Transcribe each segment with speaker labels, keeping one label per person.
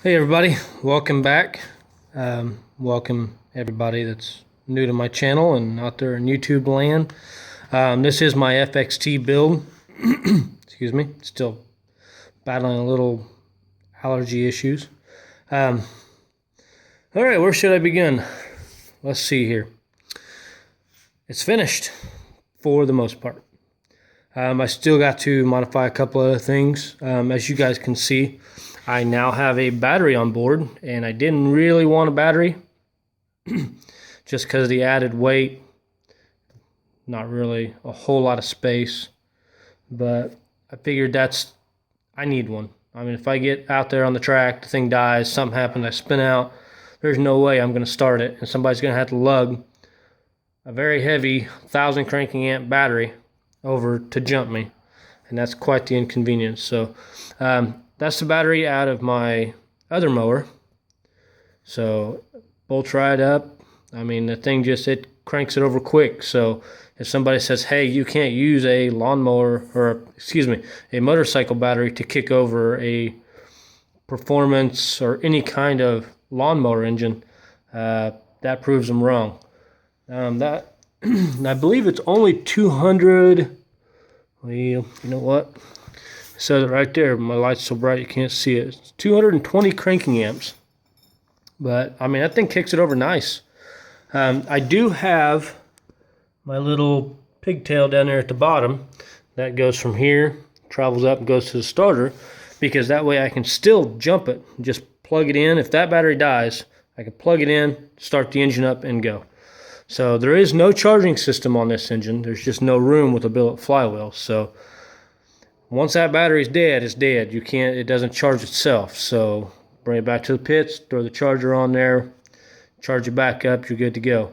Speaker 1: Hey everybody, welcome back. Welcome everybody that's new to my channel and out there in YouTube land. This is my FXT build. Excuse me, still battling a little allergy issues. All right, where should I begin? Let's see here. It's finished for the most part. I still got to modify a couple other things. As you guys can see, I now have a battery on board, and I didn't really want a battery just because of the added weight. Not really a whole lot of space, but I figured I need one. I mean, if I get out there on the track, the thing dies, something happens, I spin out, there's no way I'm going to start it, and somebody's going to have to lug a very heavy 1,000 cranking amp battery over to jump me, and that's quite the inconvenience. So that's the battery out of my other mower. So bolts right up. I mean, the thing it cranks it over quick. So if somebody says, hey, you can't use a lawnmower, or excuse me, a motorcycle battery to kick over a performance or any kind of lawnmower engine, that proves them wrong. I believe it's only 200. Well, you know what? It says it right there. My light's so bright you can't see it. It's 220 cranking amps. But, I mean, that thing kicks it over nice. I do have my little pigtail down there at the bottom. That goes from here, travels up and goes to the starter, because that way I can still jump it. Just plug it in. If that battery dies, I can plug it in, start the engine up, and go. So there is no charging system on this engine. There's just no room with a billet flywheel. So once that battery's dead, it's dead. It doesn't charge itself. So bring it back to the pits, throw the charger on there, charge it back up, you're good to go.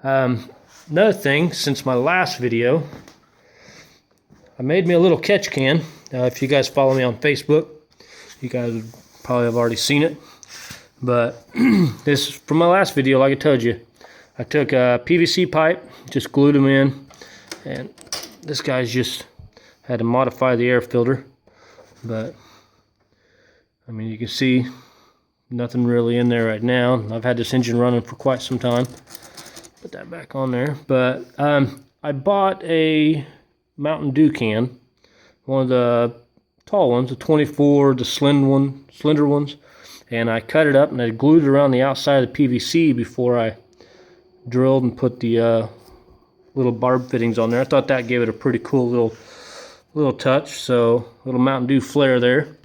Speaker 1: Another thing, since my last video, I made me a little catch can. If you guys follow me on Facebook, you guys would probably have already seen it. But this, from my last video, like I told you, I took a PVC pipe, just glued them in, and this guy's just had to modify the air filter. But, I mean, you can see nothing really in there right now. I've had this engine running for quite some time. Put that back on there. But I bought a Mountain Dew can, one of the tall ones, the 24, the slender ones, and I cut it up and I glued it around the outside of the PVC before I drilled and put the little barb fittings on there. I thought that gave it a pretty cool little touch. So little Mountain Dew flare there.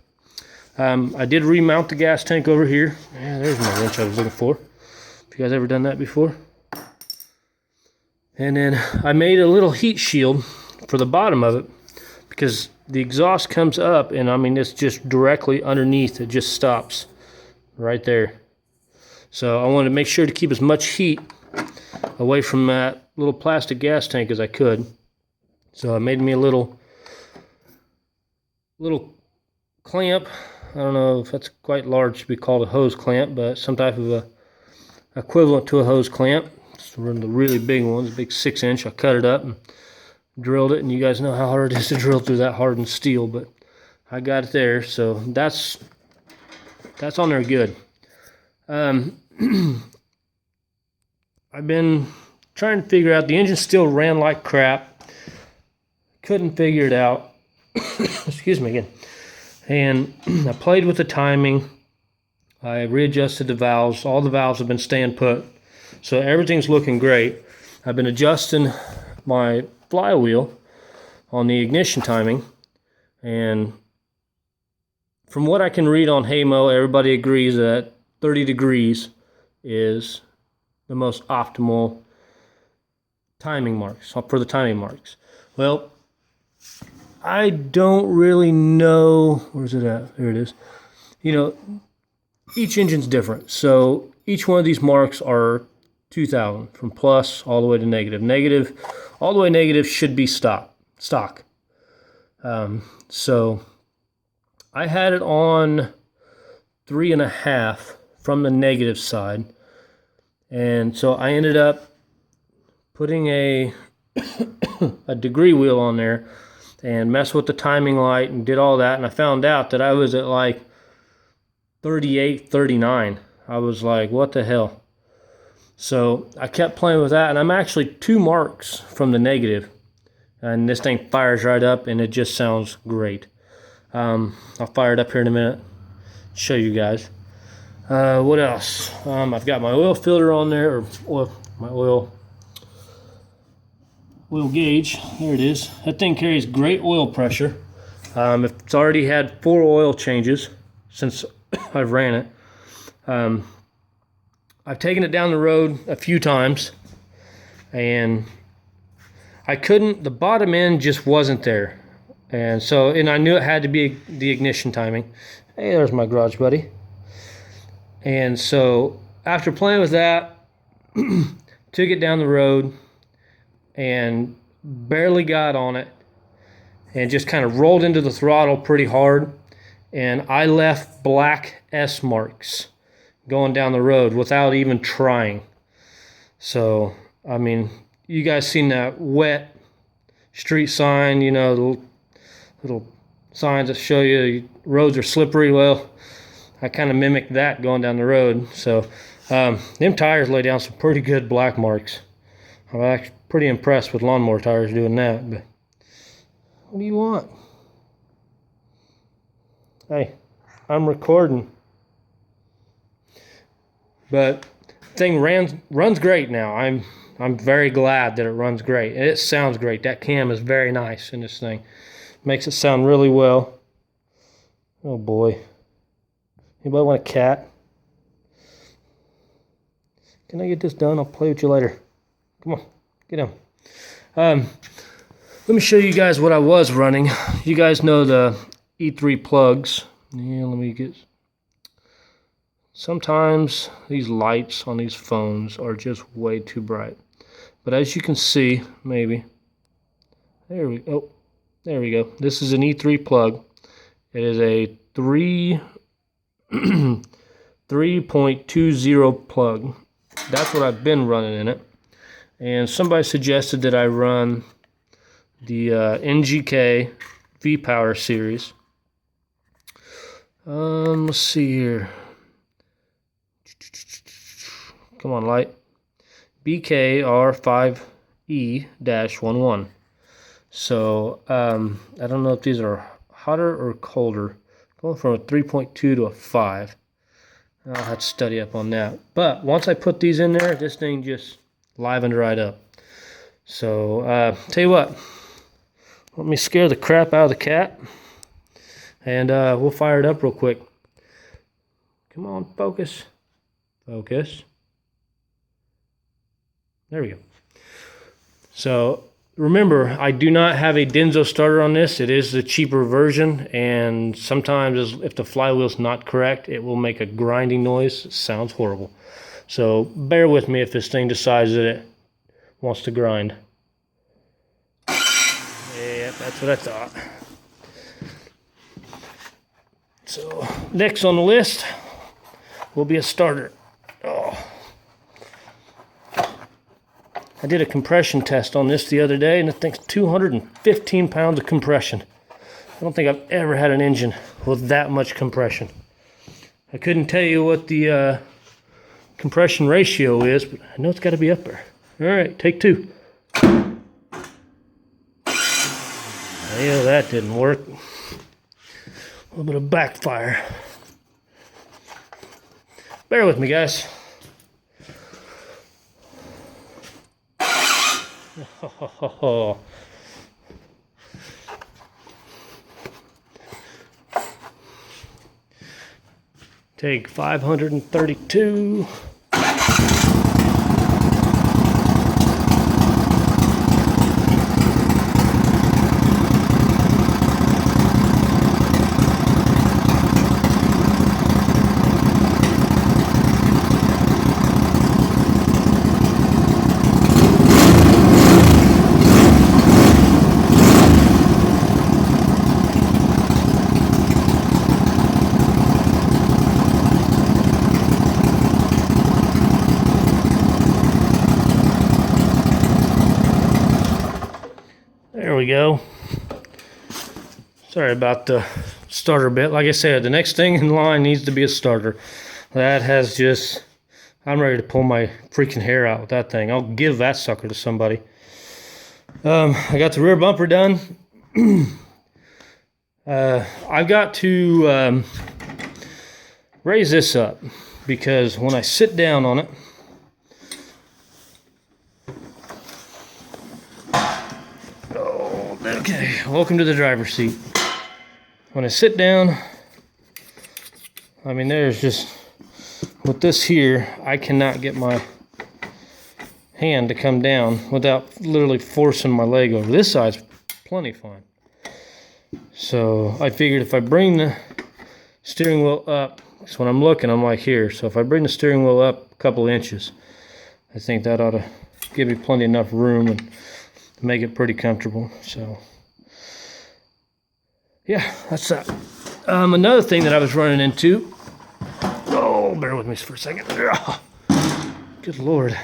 Speaker 1: I did remount the gas tank over here. Yeah, there's my wrench I was looking for. Have you guys ever done that before? And then I made a little heat shield for the bottom of it, because the exhaust comes up, and I mean, it's just directly underneath. It just stops right there. So I wanted to make sure to keep as much heat away from that little plastic gas tank as I could. So I made me a little clamp. I don't know if that's quite large to be called a hose clamp, but some type of a equivalent to a hose clamp. It's one of the really big ones, big 6-inch. I cut it up and drilled it, and you guys know how hard it is to drill through that hardened steel, but I got it there. So that's on there good. I've been trying to figure out, the engine still ran like crap. Couldn't figure it out. Excuse me again. And I played with the timing. I readjusted the valves. All the valves have been staying put. So everything's looking great. I've been adjusting my flywheel on the ignition timing. And from what I can read on Haymo, everybody agrees that 30 degrees is the most optimal timing marks, for the timing marks. Well, I don't really know. Where's it at? There it is. You know, each engine's different. So each one of these marks are 2,000, from plus all the way to negative. All the way negative should be stock. So I had it on 3.5 from the negative side. And so I ended up putting a degree wheel on there and messed with the timing light and did all that. And I found out that I was at like 38, 39. I was like, what the hell? So I kept playing with that, and I'm actually 2 marks from the negative. And this thing fires right up, and it just sounds great. I'll fire it up here in a minute, show you guys. What else? I've got my oil filter on there, or my oil gauge. There it is. That thing carries great oil pressure. It's already had 4 oil changes since I've ran it. I've taken it down the road a few times, and the bottom end just wasn't there. And I knew it had to be the ignition timing. Hey, there's my garage buddy. And so after playing with that, took it down the road and barely got on it and just kind of rolled into the throttle pretty hard. And I left black S marks going down the road without even trying. So, I mean, you guys seen that wet street sign, you know, the little signs that show you roads are slippery. Well, I kind of mimicked that going down the road. So, them tires lay down some pretty good black marks. I'm actually pretty impressed with lawnmower tires doing that. But what do you want? Hey, I'm recording. But thing runs great now. I'm very glad that it runs great. And it sounds great. That cam is very nice in this thing. Makes it sound really well. Oh boy. Anybody want a cat? Can I get this done? I'll play with you later. Come on, get him. Let me show you guys what I was running. You guys know the E3 plugs. Yeah, let me get... Sometimes these lights on these phones are just way too bright. But as you can see, maybe... There we go. Oh, there we go. This is an E3 plug. It is a 3.20 plug. That's what I've been running in it. And somebody suggested that I run the NGK V-Power series. Let's see here. Come on, light. BKR5E-11. So, I don't know if these are hotter or colder. Going from a 3.2 to a 5. I'll have to study up on that. But once I put these in there, this thing just livened right up. So, tell you what. Let me scare the crap out of the cat. And we'll fire it up real quick. Come on, focus. Focus. There we go. So, remember, I do not have a Denso starter on this. It is the cheaper version, and sometimes if the flywheel's not correct, it will make a grinding noise. It sounds horrible. So bear with me if this thing decides that it wants to grind. Yeah, that's what I thought. So next on the list will be a starter. Oh. I did a compression test on this the other day, and it thinks 215 pounds of compression. I don't think I've ever had an engine with that much compression. I couldn't tell you what the compression ratio is, but I know it's got to be up there. All right, take 2. Yeah, that didn't work. A little bit of backfire. Bear with me, guys. Oh. Take 532. There we go. Sorry about the starter bit. Like I said, the next thing in line needs to be a starter. That has just, I'm ready to pull my freaking hair out with that thing. I'll give that sucker to somebody. I got the rear bumper done. I've got to raise this up because when I sit down on it, oh, okay, welcome to the driver's seat. When I sit down, I mean, there's just, with this here, I cannot get my hand to come down without literally forcing my leg over. This side's plenty fine. So I figured if I bring the steering wheel up, because when I'm looking, I'm like here. So if I bring the steering wheel up a couple inches, I think that ought to give me plenty enough room and make it pretty comfortable. So yeah, that's that. Another thing that I was running into, oh, bear with me for a second. Good Lord.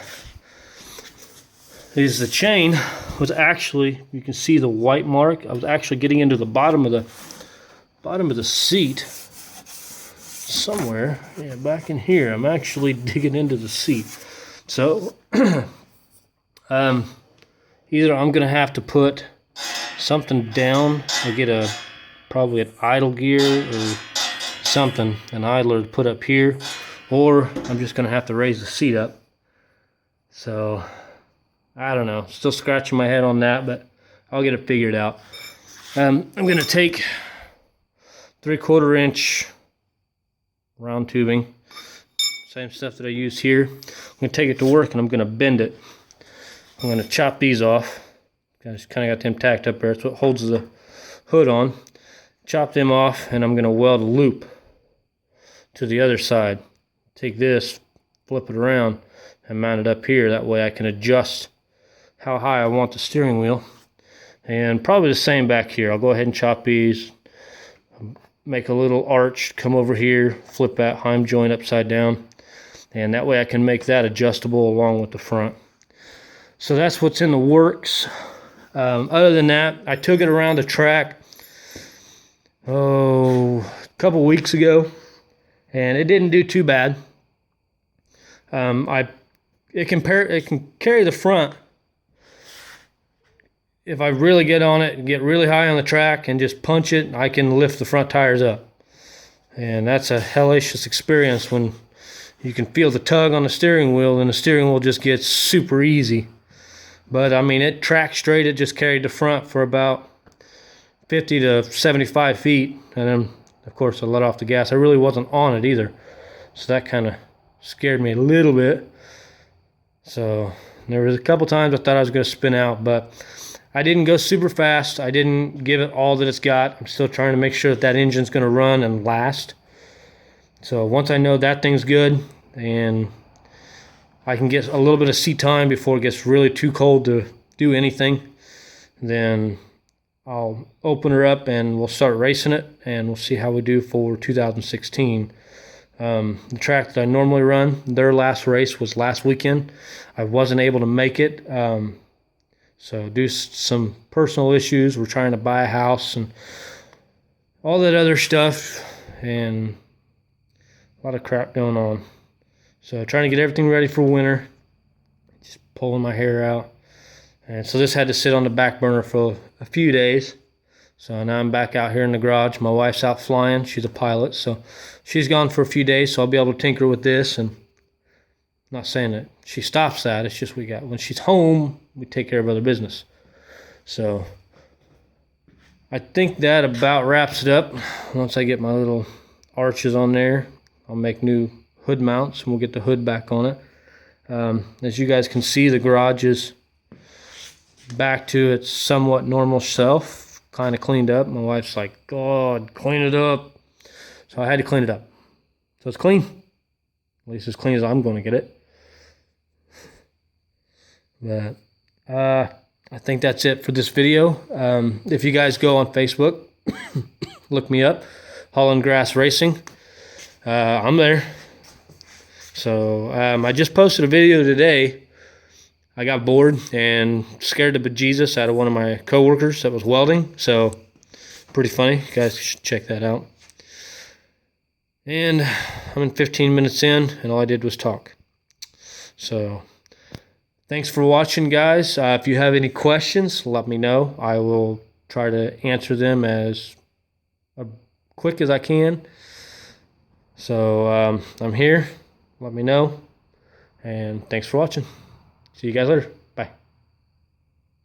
Speaker 1: Is the chain was actually, you can see the white mark. I was actually getting into the bottom of the seat somewhere. Yeah, back in here. I'm actually digging into the seat. So either I'm gonna have to put something down or get probably an idle gear or something, an idler to put up here, or I'm just gonna have to raise the seat up. So I don't know, still scratching my head on that, but I'll get it figured out. I'm gonna take 3/4 inch round tubing, same stuff that I use here. I'm gonna take it to work and I'm gonna bend it. I'm gonna chop these off. I just kind of got them tacked up there. That's what holds the hood on. Chop them off and I'm gonna weld a loop to the other side. Take this, flip it around and mount it up here. That way I can adjust how high I want the steering wheel. And probably the same back here. I'll go ahead and chop these, make a little arch, come over here, flip that heim joint upside down, and that way I can make that adjustable along with the front. So that's what's in the works. Other than that, I took it around the track a couple weeks ago, and it didn't do too bad. It can carry the front. If I really get on it and get really high on the track and just punch it, I can lift the front tires up. And that's a hellacious experience when you can feel the tug on the steering wheel and the steering wheel just gets super easy. But I mean, it tracked straight. It just carried the front for about 50 to 75 feet. And then, of course, I let off the gas. I really wasn't on it either. So that kind of scared me a little bit. So there was a couple times I thought I was going to spin out, but I didn't go super fast. I didn't give it all that it's got. I'm still trying to make sure that that engine's going to run and last. So once I know that thing's good and I can get a little bit of seat time before it gets really too cold to do anything, then I'll open her up and we'll start racing it and we'll see how we do for 2016. The track that I normally run, their last race was last weekend. I wasn't able to make it. So due to some personal issues, we're trying to buy a house and all that other stuff and a lot of crap going on. So trying to get everything ready for winter, just pulling my hair out. And so this had to sit on the back burner for a few days. So now I'm back out here in the garage. My wife's out flying. She's a pilot, so she's gone for a few days, so I'll be able to tinker with this. And I'm not saying that she stops that. It's just when she's home, we take care of other business. So I think that about wraps it up. Once I get my little arches on there, I'll make new hood mounts and we'll get the hood back on it. As you guys can see, the garage is back to its somewhat normal self, kind of cleaned up. My wife's like, God, clean it up. So I had to clean it up. So it's clean. At least as clean as I'm going to get it. But I think that's it for this video. If you guys go on Facebook, look me up, Holland Grass Racing. I'm there. So I just posted a video today. I got bored and scared the bejesus out of one of my coworkers that was welding. So Pretty funny. You guys should check that out. And I'm in 15 minutes in, and all I did was talk. So thanks for watching, guys. If you have any questions, let me know. I will try to answer them as quick as I can. So I'm here. Let me know. And thanks for watching. See you guys later.